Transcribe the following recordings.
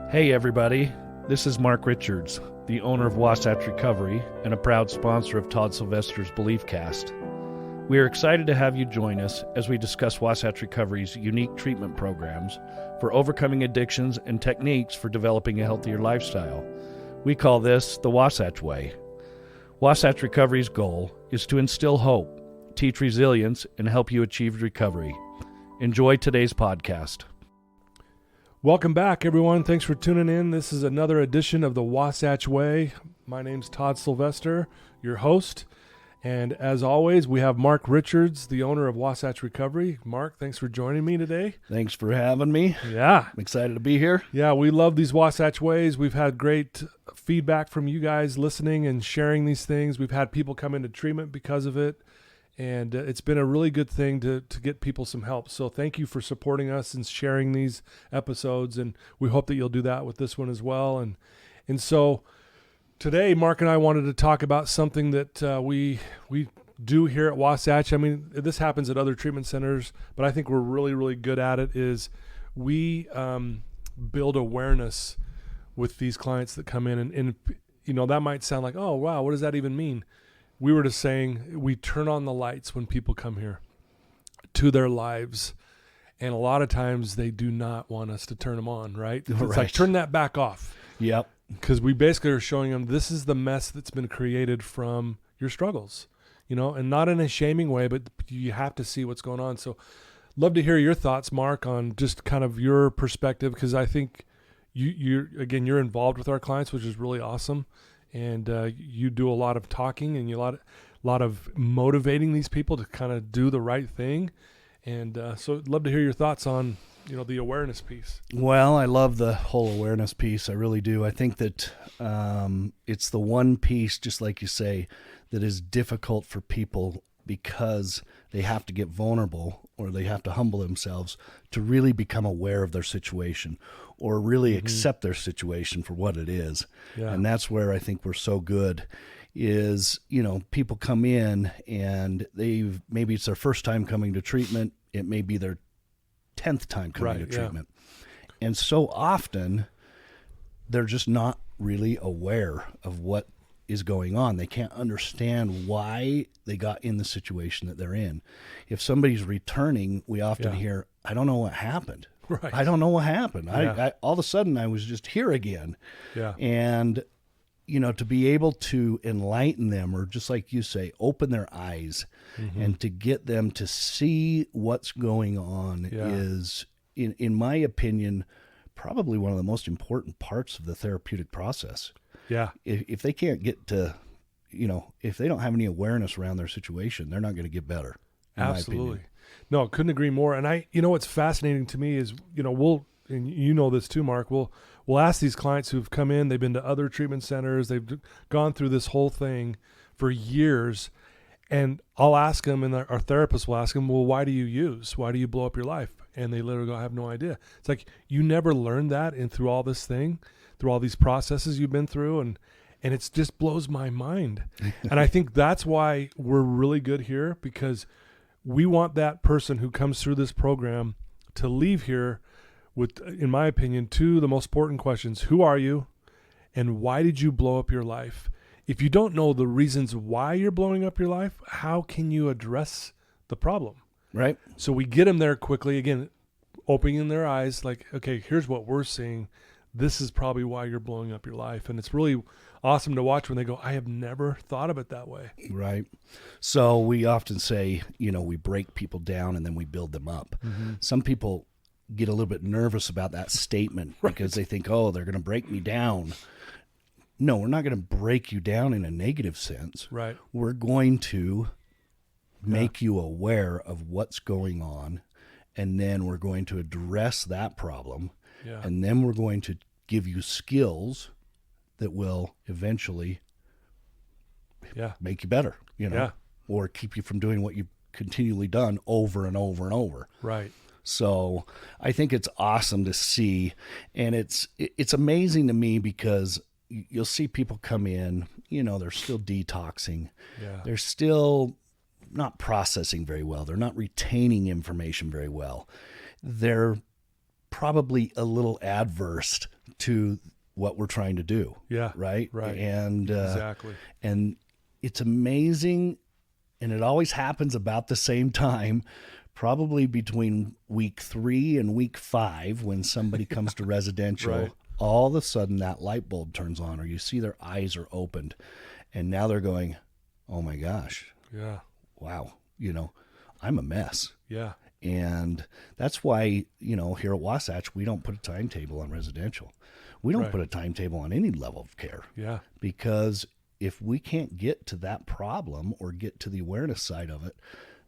Hey everybody, this is Mark Richards, the owner of Wasatch Recovery and a proud sponsor of Todd Sylvester's BeliefCast. We are excited to have you join us as we discuss Wasatch Recovery's unique treatment programs for overcoming addictions and techniques for developing a healthier lifestyle. We call this the Wasatch Way. Wasatch Recovery's goal is to instill hope, teach resilience, and help you achieve recovery. Enjoy today's podcast. Welcome back, everyone. Thanks for tuning in. This is another edition of the Wasatch Way. My name's Todd Sylvester, your host. And as always, we have Mark Richards, the owner of Wasatch Recovery. Mark, thanks for joining me today. Thanks for having me. Yeah. I'm excited to be here. Yeah, we love these Wasatch Ways. We've had great feedback from you guys listening and sharing these things. We've had people come into treatment because of it. And it's been a really good thing to get people some help. So thank you for supporting us and sharing these episodes. And we hope that you'll do that with this one as well. And so today, Mark and I wanted to talk about something that we do here at Wasatch. I mean, this happens at other treatment centers, but I think we're really, really good at it, is we build awareness with these clients that come in. And, you know, that might sound like, oh, wow, what does that even mean? We were just saying we turn on the lights when people come here to their lives. And a lot of times they do not want us to turn them on, right? It's like, turn that back off. Yep. Because we basically are showing them this is the mess that's been created from your struggles, you know, and not in a shaming way, but you have to see what's going on. So love to hear your thoughts, Mark, on just kind of your perspective, because I think you're involved with our clients, which is really awesome. And you do a lot of talking and a lot of motivating these people to kind of do the right thing. And so I'd love to hear your thoughts on, you know, the awareness piece. Well, I love the whole awareness piece. I really do. I think that it's the one piece, just like you say, that is difficult for people because they have to get vulnerable or they have to humble themselves to really become aware of their situation or really accept their situation for what it is. Yeah. And that's where I think we're so good is, you know, people come in and maybe it's their first time coming to treatment. It may be their 10th time coming to treatment. And so often they're just not really aware of what is going on. They can't understand why they got in the situation that they're in. If somebody's returning, we often hear, I don't know what happened. Right. I don't know what happened. Yeah. I all of a sudden I was just here again. Yeah. And, you know, to be able to enlighten them, or just like you say, open their eyes and to get them to see what's going on is, in my opinion, probably one of the most important parts of the therapeutic process. Yeah. If they can't get to, you know, if they don't have any awareness around their situation, they're not going to get better. Absolutely. No, couldn't agree more. And you know, what's fascinating to me is, you know, and you know this too, Mark, we'll ask these clients who've come in, they've been to other treatment centers, they've gone through this whole thing for years. And I'll ask them, and our therapist will ask them, well, why do you use? Why do you blow up your life? And they literally go, I have no idea. It's like, you never learned that through all this thing, through all these processes you've been through. And it just blows my mind. And I think that's why we're really good here, because we want that person who comes through this program to leave here with, in my opinion, two of the most important questions. Who are you? And why did you blow up your life? If you don't know the reasons why you're blowing up your life, how can you address the problem? Right. So we get them there quickly, again, opening their eyes, like, okay, here's what we're seeing. This is probably why you're blowing up your life. And it's really awesome to watch when they go, I have never thought of it that way. Right. So we often say, you know, we break people down and then we build them up. Some people get a little bit nervous about that statement because they think, oh, they're going to break me down. No, we're not going to break you down in a negative sense. Right. We're going to make you aware of what's going on, and then we're going to address that problem, and then we're going to give you skills that will eventually make you better, you know, or keep you from doing what you've continually done over and over and over. Right. So I think it's awesome to see, and it's amazing to me because you'll see people come in, you know, they're still detoxing. Yeah. They're still not processing very well. They're not retaining information very well. They're probably a little adverse to what we're trying to do. Yeah. Right. Right. And Exactly. and it's amazing, and it always happens about the same time, probably between week 3 and week 5, when somebody comes to residential. Right. All of a sudden that light bulb turns on, or you see their eyes are opened, and now they're going, oh my gosh, Yeah. wow, I'm a mess. Yeah. And that's why, here at Wasatch, we don't put a timetable on residential. We don't Right. put a timetable on any level of care, Yeah. because if we can't get to that problem or get to the awareness side of it,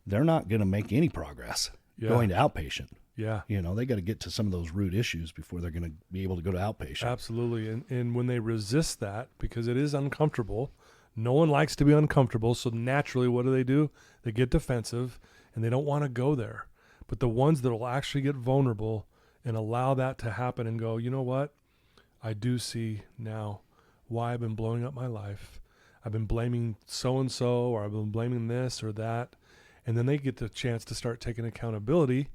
they're not going to make any progress going to outpatient. Yeah. They got to get to some of those root issues before they're going to be able to go to outpatient. Absolutely. And when they resist that, because it is uncomfortable, no one likes to be uncomfortable. So naturally, what do? They get defensive and they don't want to go there. But the ones that will actually get vulnerable and allow that to happen and go, you know what? I do see now why I've been blowing up my life. I've been blaming so-and-so, or I've been blaming this or that. And then they get the chance to start taking accountability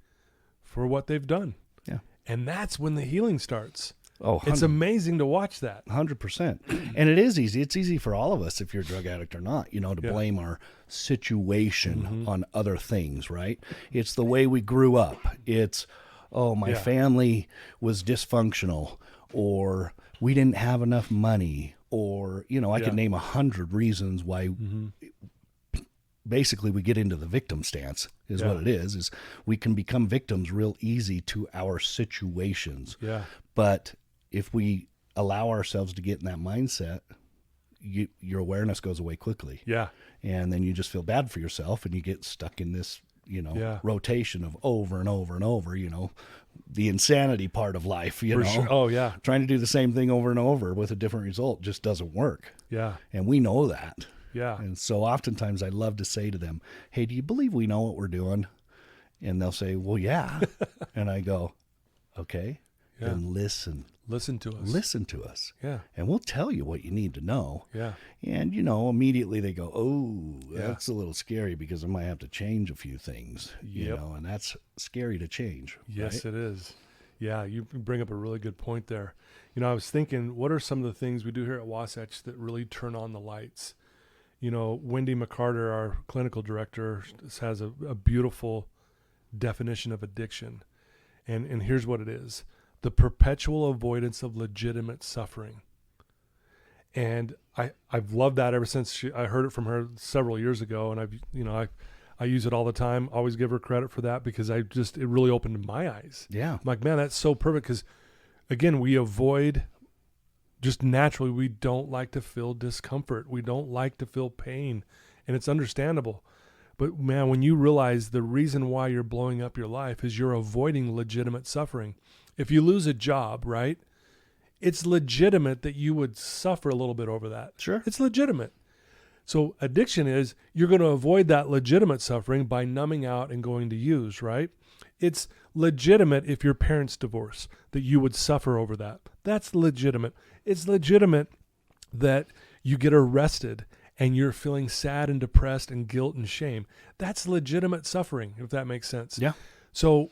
for what they've done. Yeah. And that's when the healing starts. Oh, It's amazing to watch that. 100%. And it is easy. It's easy for all of us, if you're a drug addict or not, to Yeah. blame our situation on other things, right? It's the way we grew up. It's, oh, my Yeah. family was dysfunctional, or we didn't have enough money, or, I could name 100 reasons why basically we get into the victim stance is what it is we can become victims real easy to our situations. Yeah. But if we allow ourselves to get in that mindset, your awareness goes away quickly. Yeah. And then you just feel bad for yourself, and you get stuck in this, Yeah. rotation of over and over and over, the insanity part of life, For sure. Oh, yeah. Trying to do the same thing over and over with a different result just doesn't work. Yeah. And we know that. Yeah. And so oftentimes I love to say to them, hey, do you believe we know what we're doing? And they'll say, well, yeah. And I go, okay, then listen. Listen to us. Listen to us. Yeah. And we'll tell you what you need to know. Yeah. And, immediately they go, oh, that's a little scary, because I might have to change a few things, Yep. and that's scary to change. Yes, right? it is. Yeah, you bring up a really good point there. I was thinking, what are some of the things we do here at Wasatch that really turn on the lights? Wendy McCarter, our clinical director, has a beautiful definition of addiction. And here's what it is: the perpetual avoidance of legitimate suffering. And I've loved that ever since I heard it from her several years ago. And I use it all the time. Always give her credit for that, because it really opened my eyes. Yeah. I'm like, man, that's so perfect. Because again, we avoid, just naturally, we don't like to feel discomfort. We don't like to feel pain, and it's understandable. But man, when you realize the reason why you're blowing up your life is you're avoiding legitimate suffering. If you lose a job, right, it's legitimate that you would suffer a little bit over that. Sure. It's legitimate. So addiction is, you're going to avoid that legitimate suffering by numbing out and going to use, right? It's legitimate if your parents divorce, that you would suffer over that. That's legitimate. It's legitimate that you get arrested and you're feeling sad and depressed and guilt and shame. That's legitimate suffering, if that makes sense. Yeah. So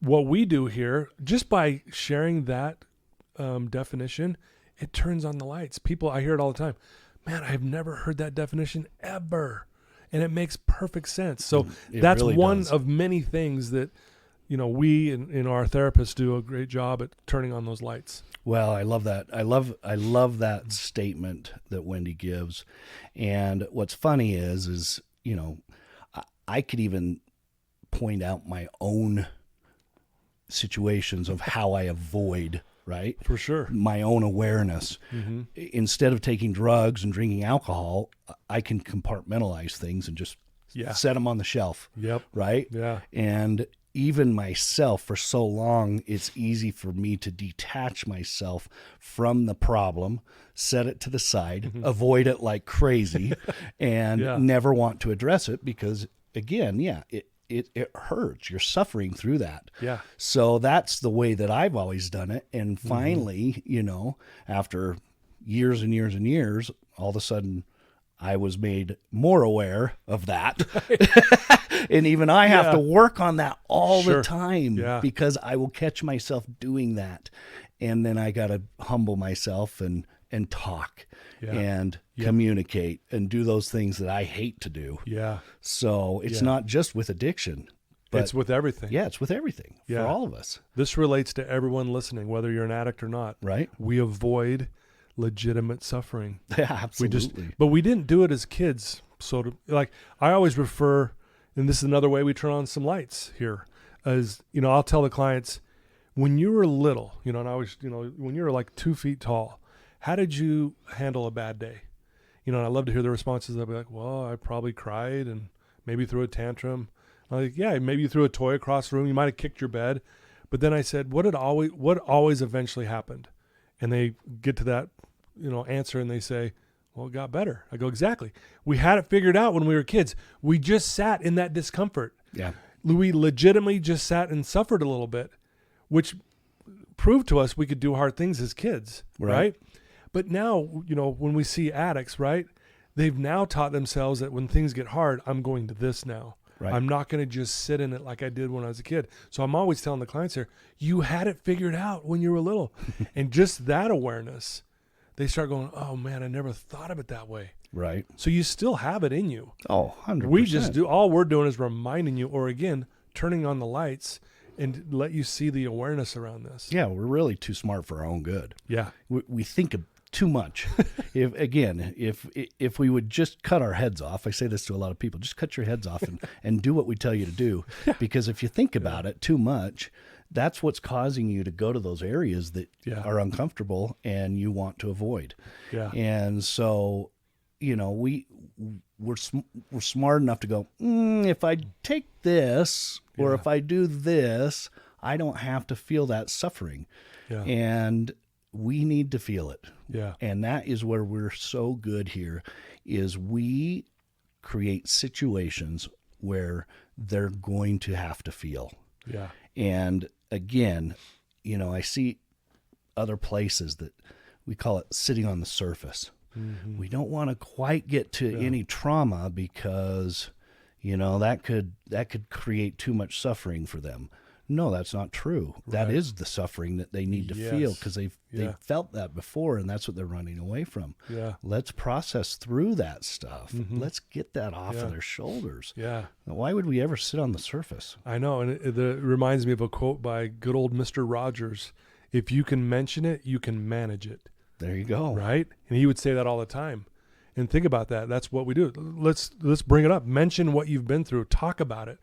what we do here, just by sharing that definition, it turns on the lights. People, I hear it all the time. Man, I've never heard that definition ever. And it makes perfect sense. So that's really one does. of many things that, we and our therapists do a great job at turning on those lights. Well, I love that. I love that statement that Wendy gives. And what's funny is I could even point out my own situations of how I avoid, right? For sure. My own awareness. Mm-hmm. Instead of taking drugs and drinking alcohol, I can compartmentalize things and just set them on the shelf. Yep. Right? Yeah. And even myself, for so long, it's easy for me to detach myself from the problem, set it to the side, avoid it like crazy, and never want to address it, because, again, it hurts. You're suffering through that. Yeah. So that's the way that I've always done it. And finally, after years and years and years, all of a sudden I was made more aware of that. And even I have to work on that all the time because I will catch myself doing that. And then I got to humble myself and talk and communicate and do those things that I hate to do. Yeah. So it's not just with addiction. But it's with everything. Yeah, it's with everything for all of us. This relates to everyone listening, whether you're an addict or not. Right. We avoid legitimate suffering. Yeah, absolutely. But we didn't do it as kids. So I always refer, and this is another way we turn on some lights here, as, I'll tell the clients, when you were little, and I always, when you were like 2 feet tall, how did you handle a bad day? And I love to hear the responses. They'll be like, well, I probably cried and maybe threw a tantrum. I'm like, yeah, maybe you threw a toy across the room. You might have kicked your bed. But then I said, what always eventually happened? And they get to that, answer, and they say, well, it got better. I go, exactly. We had it figured out when we were kids. We just sat in that discomfort. Yeah. We legitimately just sat and suffered a little bit, which proved to us we could do hard things as kids, right? But now, when we see addicts, right, they've now taught themselves that when things get hard, I'm going to this now. Right. I'm not going to just sit in it like I did when I was a kid. So I'm always telling the clients here, you had it figured out when you were little. And just that awareness, they start going, oh, man, I never thought of it that way. Right. So you still have it in you. Oh, 100%. We just all we're doing is reminding you, or again, turning on the lights and let you see the awareness around this. Yeah, we're really too smart for our own good. Yeah. We think too much. If we would just cut our heads off, I say this to a lot of people, just cut your heads off and do what we tell you to do. Because if you think about it too much, that's what's causing you to go to those areas that are uncomfortable and you want to avoid. Yeah. And so, we're smart enough to go, if I take this or if I do this, I don't have to feel that suffering. Yeah. And we need to feel it. Yeah. And that is where we're so good here, is we create situations where they're going to have to feel. Yeah. And again, I see other places that we call it sitting on the surface. Mm-hmm. We don't want to quite get to any trauma because, that could create too much suffering for them. No, that's not true. Right. That is the suffering that they need to feel because they've felt that before, and that's what they're running away from. Yeah. Let's process through that stuff. Mm-hmm. Let's get that off of their shoulders. Yeah. Now, why would we ever sit on the surface? I know, and it reminds me of a quote by good old Mr. Rogers. If you can mention it, you can manage it. There you go. Right? And he would say that all the time. And think about that. That's what we do. Let's bring it up. Mention what you've been through. Talk about it.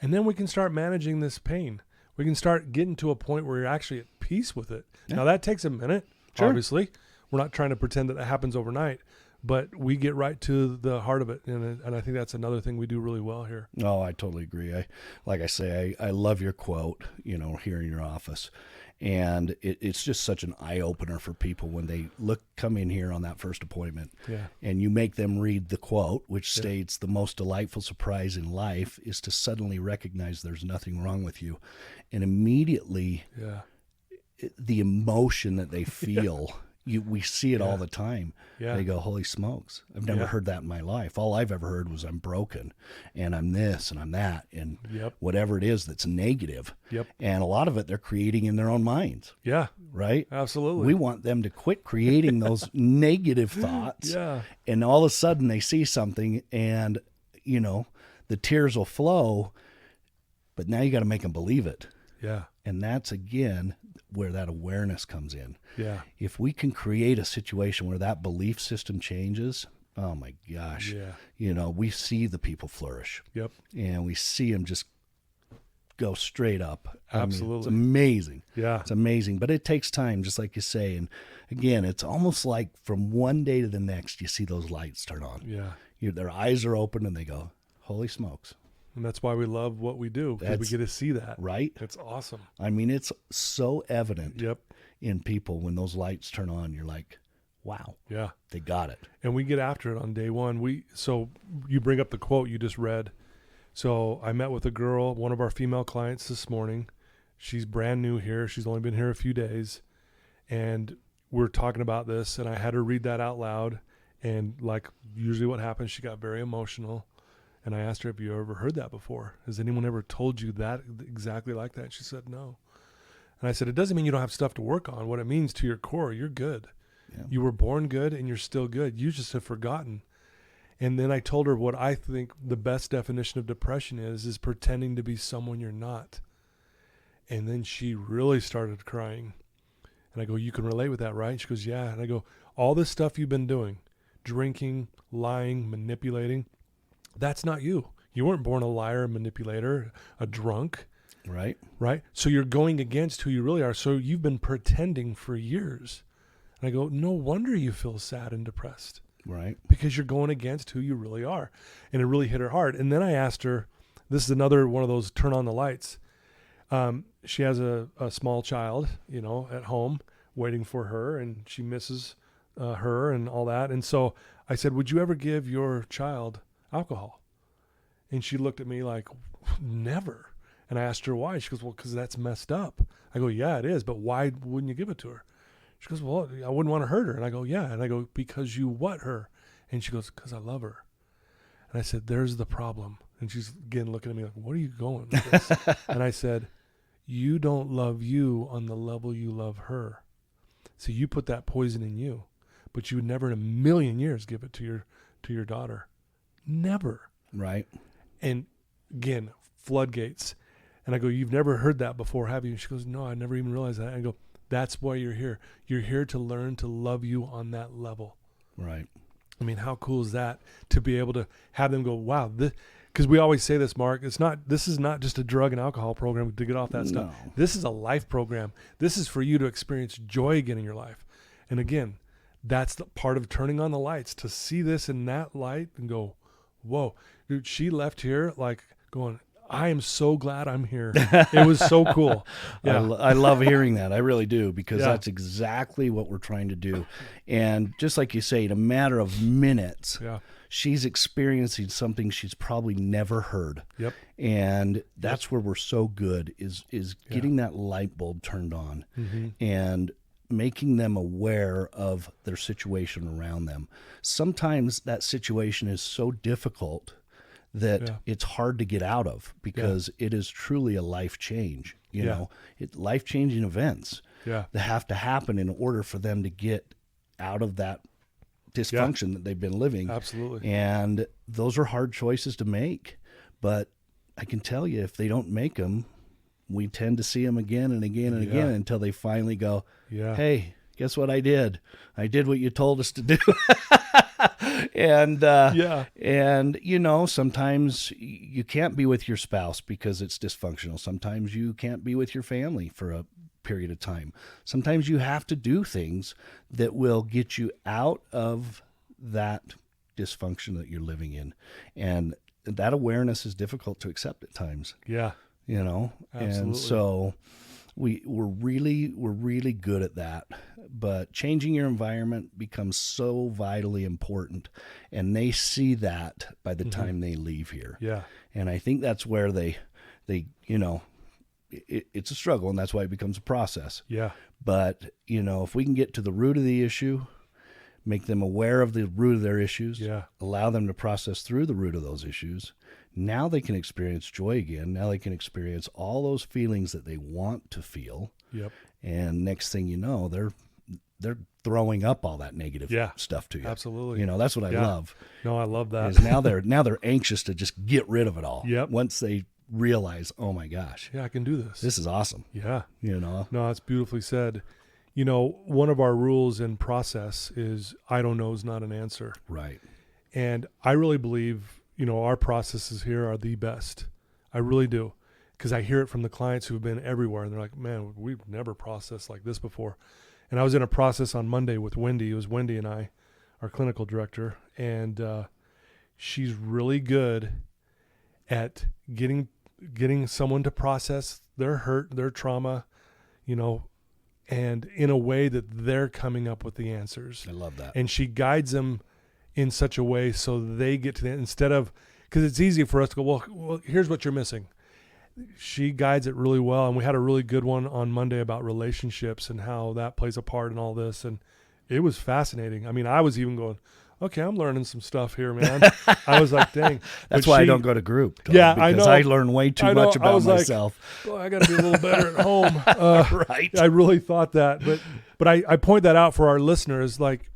And then we can start managing this pain. We can start getting to a point where you're actually at peace with it. Yeah. Now, that takes a minute, obviously. We're not trying to pretend that happens overnight, but we get right to the heart of it. And I think that's another thing we do really well here. Oh, I totally agree. I love your quote, here in your office. And it's just such an eye-opener for people when they come in here on that first appointment. Yeah. And you make them read the quote, which states, the most delightful surprise in life is to suddenly recognize there's nothing wrong with you. And immediately the emotion that they feel, we see it all the time. Yeah. They go, holy smokes, I've never heard that in my life. All I've ever heard was I'm broken and I'm this and I'm that and whatever it is that's negative. Yep. And a lot of it they're creating in their own minds. Yeah. Right? Absolutely. We want them to quit creating those negative thoughts. Yeah. And all of a sudden they see something and, the tears will flow, but now you got to make them believe it. Yeah. And that's, again, where that awareness comes in. Yeah. If we can create a situation where that belief system changes, oh my gosh, we see the people flourish. Yep. And we see them just go straight up. Absolutely. It's amazing. Yeah. It's amazing. But it takes time, just like you say. And again, it's almost like from one day to the next, you see those lights turn on. Yeah. Their eyes are open and they go, holy smokes. And that's why we love what we do, because we get to see that. Right? It's awesome. I mean, it's so evident in people when those lights turn on. You're like, wow. Yeah. They got it. And we get after it on day one. So you bring up the quote you just read. So I met with a girl, one of our female clients this morning. She's brand new here. She's only been here a few days. And we're talking about this, and I had her read that out loud. And like usually what happens, she got very emotional. And I asked her, have you ever heard that before? Has anyone ever told you that exactly like that? And she said, no. And I said, it doesn't mean you don't have stuff to work on. What it means to your core, you're good. Yeah. You were born good and you're still good. You just have forgotten. And then I told her what I think the best definition of depression is pretending to be someone you're not. And then she really started crying. And I go, you can relate with that, right? And she goes, yeah. And I go, all this stuff you've been doing, drinking, lying, manipulating, that's not you. You weren't born a liar, a manipulator, a drunk. Right. Right? So you're going against who you really are. So you've been pretending for years. And I go, no wonder you feel sad and depressed. Right. Because you're going against who you really are. And it really hit her hard. And then I asked her, this is another one of those turn on the lights. She has a small child, at home waiting for her, and she misses her and all that. And so I said, would you ever give your child alcohol? And she looked at me like, never. And I asked her why. She goes, well, because that's messed up. I go, yeah, it is. But why wouldn't you give it to her? She goes, well, I wouldn't want to hurt her. And I go, yeah. And I go, because you what her? And she goes, because I love her. And I said, there's the problem. And she's again looking at me like, what are you going with this? And I said, you don't love you on the level you love her. So you put that poison in you, but you would never in a million years give it to your daughter. Never. Right. And again, floodgates. And I go, you've never heard that before, have you? And she goes, no, I never even realized that. I go, that's why you're here. You're here to learn to love you on that level. Right. I mean, how cool is that to be able to have them go, wow, because we always say this, Mark, this is not just a drug and alcohol program to get off that stuff. This is a life program. This is for you to experience joy again in your life. And again, that's the part of turning on the lights, to see this in that light and go, whoa, dude, she left here like going, I am so glad I'm here. It was so cool. Yeah. I love hearing that. I really do, because that's exactly what we're trying to do. And just like you say, in a matter of minutes, she's experiencing something she's probably never heard. Yep. And that's where we're so good is getting that light bulb turned on and making them aware of their situation around them. Sometimes that situation is so difficult that it's hard to get out of, because it is truly a life change. You know, life-changing events that have to happen in order for them to get out of that dysfunction that they've been living. Absolutely. And those are hard choices to make. But I can tell you, if they don't make them, we tend to see them again and again and again until they finally go, hey, guess what I did? I did what you told us to do. And sometimes you can't be with your spouse because it's dysfunctional. Sometimes you can't be with your family for a period of time. Sometimes you have to do things that will get you out of that dysfunction that you're living in. And that awareness is difficult to accept at times. Yeah. Absolutely. And so we're really good at that. But changing your environment becomes so vitally important, and they see that by the time they leave here. Yeah. And I think that's where they it's a struggle, and that's why it becomes a process. Yeah. But, if we can get to the root of the issue, make them aware of the root of their issues, allow them to process through the root of those issues, now they can experience joy again. Now they can experience all those feelings that they want to feel. Yep. And next thing you know, they're throwing up all that negative stuff to you. Absolutely. That's what I love. No, I love that. Is now they're anxious to just get rid of it all. Yep. Once they realize, oh my gosh. Yeah, I can do this. This is awesome. Yeah. No, that's beautifully said. One of our rules in process is I don't know is not an answer. Right. And I really believe, our processes here are the best. I really do. Because I hear it from the clients who've been everywhere, and they're like, man, we've never processed like this before. And I was in a process on Monday with Wendy. It was Wendy and I, our clinical director, and she's really good at getting someone to process their hurt, their trauma, and in a way that they're coming up with the answers. I love that. And she guides them in such a way so they get to the, instead of, because it's easy for us to go, well, here's what you're missing. She guides it really well. And we had a really good one on Monday about relationships and how that plays a part in all this. And it was fascinating. I mean, I was even going, okay, I'm learning some stuff here, man. I was like, dang. That's why I don't go to group. Yeah, because I know. I learn way too much about myself. Like, oh, I got to be a little better at home. Right. I really thought that, but I point that out for our listeners. Like,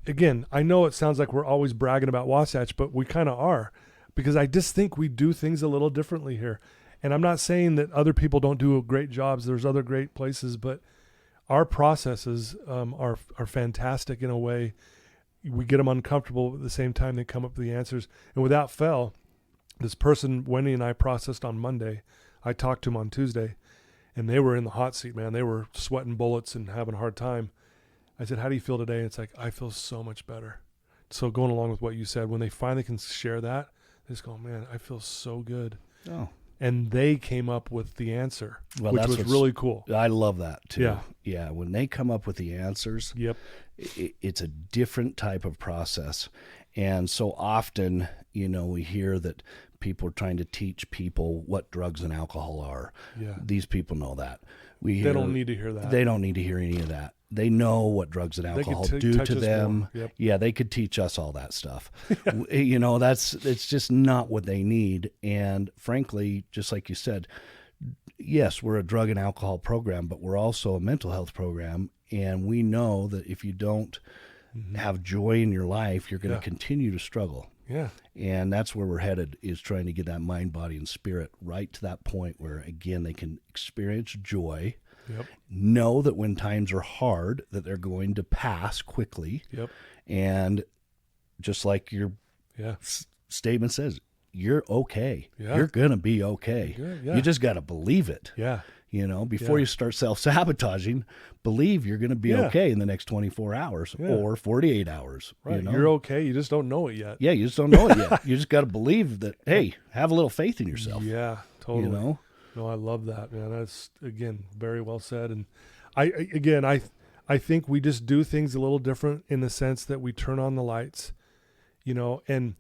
again, I know it sounds like we're always bragging about Wasatch, but we kind of are, because I just think we do things a little differently here. And I'm not saying that other people don't do great jobs. There's other great places, but our processes are fantastic in a way. We get them uncomfortable, but at the same time they come up with the answers. And without fail, this person Wendy and I processed on Monday, I talked to them on Tuesday, and they were in the hot seat, man. They were sweating bullets and having a hard time. I said, how do you feel today? And it's like, I feel so much better. So going along with what you said, when they finally can share that, they just go, man, I feel so good. Oh. And they came up with the answer, which was really cool. I love that too. Yeah. Yeah. When they come up with the answers, Yep. It's a different type of process. And so often, we hear that people are trying to teach people what drugs and alcohol are. Yeah. These people know that. They don't need to hear that. They don't need to hear any of that. They know what drugs and alcohol do to them. Yep. Yeah, they could teach us all that stuff. It's just not what they need. And frankly, just like you said, yes, we're a drug and alcohol program, but we're also a mental health program. And we know that if you don't have joy in your life, you're going to continue to struggle. Yeah. And that's where we're headed, is trying to get that mind, body, and spirit right to that point where, again, they can experience joy. Yep. Know that when times are hard, that they're going to pass quickly. Yep. And just like your statement says, you're okay. Yeah. You're going to be okay. Yeah. You just got to believe it. Yeah. Before you start self-sabotaging, believe you're going to be okay in the next 24 hours or 48 hours. Right. You're okay. You just don't know it yet. Yeah, you just don't know it yet. You just got to believe that, hey, have a little faith in yourself. Yeah, totally. No, I love that, man. That's, again, very well said. And I think we just do things a little different in the sense that we turn on the lights, and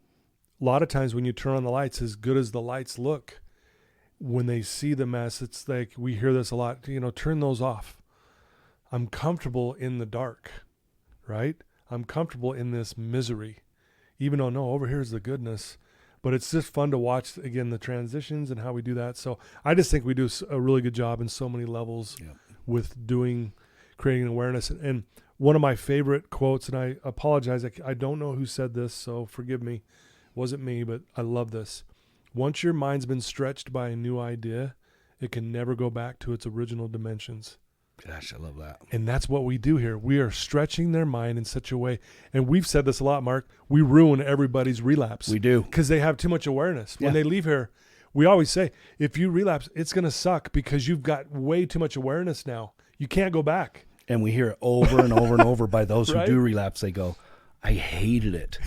a lot of times when you turn on the lights, as good as the lights look, when they see the mess, it's like, we hear this a lot, turn those off. I'm comfortable in the dark, right? I'm comfortable in this misery, even though, no, over here is the goodness. But it's just fun to watch, again, the transitions and how we do that. So I just think we do a really good job in so many levels with creating awareness. And one of my favorite quotes, and I apologize, I don't know who said this, so forgive me. It wasn't me, but I love this. Once your mind's been stretched by a new idea, it can never go back to its original dimensions. Gosh, I love that. And that's what we do here. We are stretching their mind in such a way. And we've said this a lot, Mark. We ruin everybody's relapse. We do. Because they have too much awareness. When they leave here, we always say, if you relapse, it's going to suck because you've got way too much awareness now. You can't go back. And we hear it over and over and over by those who Right? do relapse. They go, I hated it.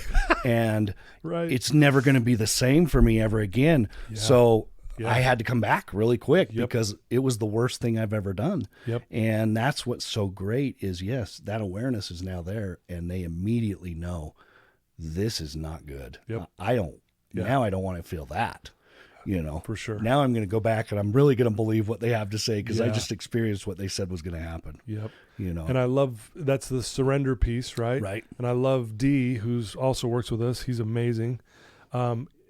And Right. it's never going to be the same for me ever again. Yeah. So Yeah. I had to come back really quick Yep. because it was the worst thing I've ever done. Yep. And that's what's so great is, yes, that awareness is now there and they immediately know this is not good. Yep. Now I don't want to feel that, For sure. Now I'm going to go back and I'm really going to believe what they have to say because I Yeah. just experienced what they said was going to happen. Yep. And I love, that's the surrender piece, right? Right. And I love D, who's also works with us. He's amazing.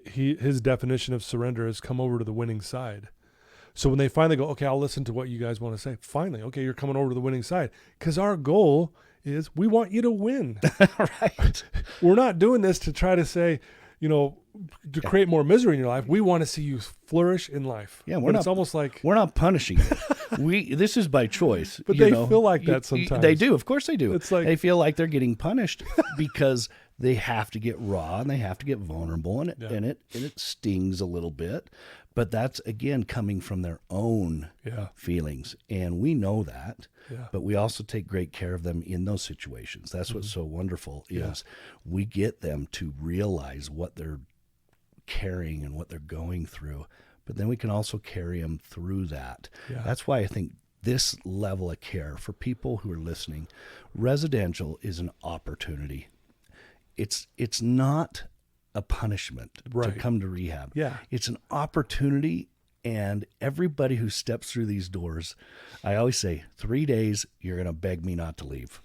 His definition of surrender is come over to the winning side. So when they finally go, okay, I'll listen to what you guys want to say. Finally, okay, you're coming over to the winning side. Because our goal is we want you to win. Right. We're not doing this to try to say, to create more misery in your life. We want to see you flourish in life. Yeah, it's almost like we're not punishing you. This is by choice. But they feel like that sometimes. They do. Of course they do. It's like they feel like they're getting punished because they have to get raw and they have to get vulnerable and it stings a little bit. But that's, again, coming from their own feelings. And we know that. Yeah. But we also take great care of them in those situations. That's what's so wonderful is we get them to realize what they're carrying and what they're going through. But then we can also carry them through that. Yeah. That's why I think this level of care for people who are listening, residential is an opportunity. It's not a punishment to come to rehab. Yeah. It's an opportunity And everybody who steps through these doors, I always say, 3 days, you're going to beg me not to leave.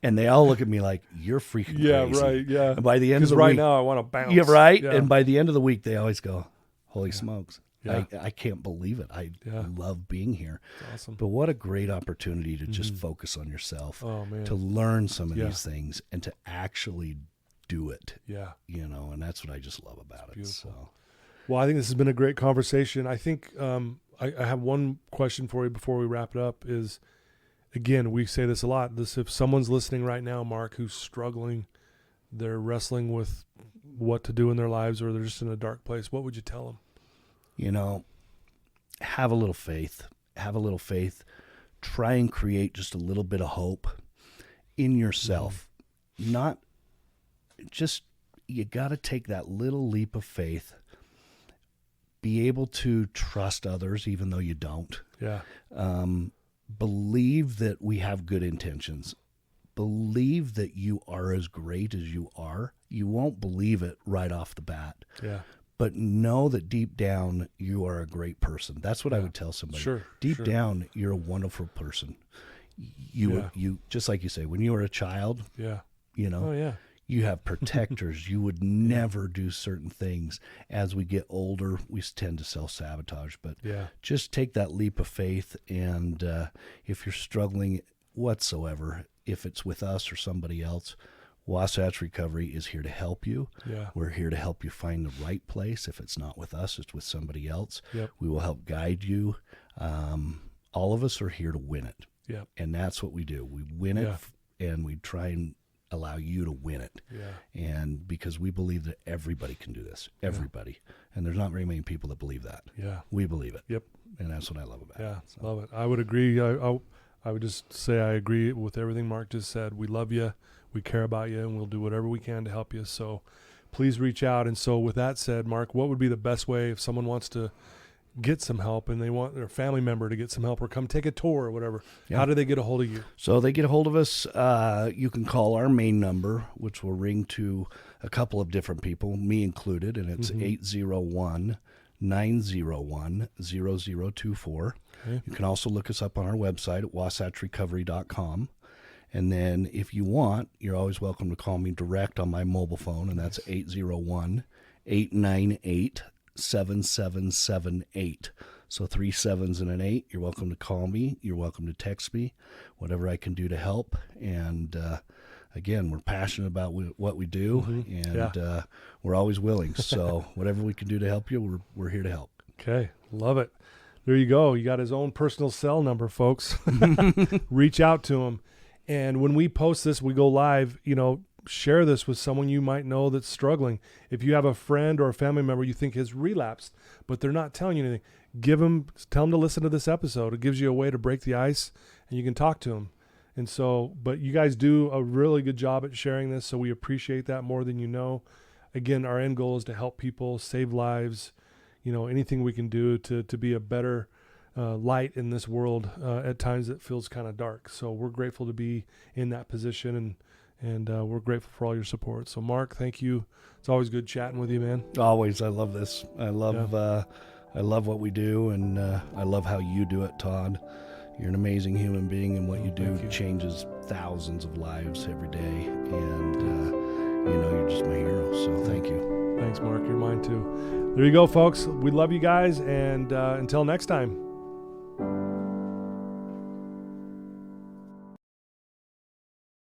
And they all look at me like, you're freaking crazy. Right, yeah. And by the end of the right week, now I want to bounce. yeah, right. Yeah. And by the end of the week, they always go, holy smokes. Yeah. I can't believe it. I love being here. Awesome. But what a great opportunity to just focus on yourself, to learn some of these things and to actually do it. Yeah. You know, and that's what I just love about it. Beautiful. So. Well, I think this has been a great conversation. I think I have one question for you before we wrap it up is, again, we say this a lot. If someone's listening right now, Mark, who's struggling, they're wrestling with what to do in their lives, or they're just in a dark place, what would you tell them? You know, have a little faith. Have a little faith. Try and create just a little bit of hope in yourself. Not just, you got to take that little leap of faith. Be able to trust others even though you don't. Yeah. Believe that we have good intentions. Believe that you are as great as you are. You won't believe it right off the bat. Yeah. But know that deep down you are a great person. That's what I would tell somebody. Sure. Deep down, you're a wonderful person. You just like you say, when you were a child, you know, you have protectors. You would never do certain things. As we get older, we tend to self-sabotage. But just take that leap of faith. And if you're struggling whatsoever, if it's with us or somebody else, Wasatch Recovery is here to help you. Yeah. We're here to help you find the right place. If it's not with us, it's with somebody else. Yep. We will help guide you. All of us are here to win it. Yep. And that's what we do. We win it, and we try and allow you to win it. Yeah. And because we believe that everybody can do this. Everybody. And there's not very many people that believe that. Yeah. We believe it. Yep. And that's what I love about it. Yeah, So. love it. I would agree. I would just say I agree with everything Mark just said. We love you. We care about you, and we'll do whatever we can to help you. So please reach out. And so with that said, Mark, what would be the best way if someone wants to get some help and they want their family member to get some help or come take a tour or whatever? Yeah. How do they get a hold of you? So they get a hold of us. You can call our main number, which will ring to a couple of different people, me included, and it's 801-901-0024. Okay. You can also look us up on our website at wasatchrecovery.com. And then if you want, you're always welcome to call me direct on my mobile phone, and that's 801-898-7778. So 3 7s and an 8. You're welcome to call me. You're welcome to text me, whatever I can do to help. And again, we're passionate about what we do, and we're always willing. So whatever we can do to help you, we're here to help. Okay, love it. There you go. You got his own personal cell number, folks. Reach out to him. And when we post this, we go live, share this with someone you might know that's struggling. If you have a friend or a family member you think has relapsed, but they're not telling you anything, tell them to listen to this episode. It gives you a way to break the ice, and you can talk to them. And so, but you guys do a really good job at sharing this, so we appreciate that more than you know. Again, our end goal is to help people, save lives, anything we can do to be a better light in this world at times that feels kind of dark. So we're grateful to be in that position, and we're grateful for all your support. So Mark, thank you. It's always good chatting with you, man. Always. I love this. I love what we do, and I love how you do it, Todd. You're an amazing human being, and what you do changes thousands of lives every day. And you're just my hero. So thank you. Thanks, Mark. You're mine too. There you go, folks. We love you guys, and until next time.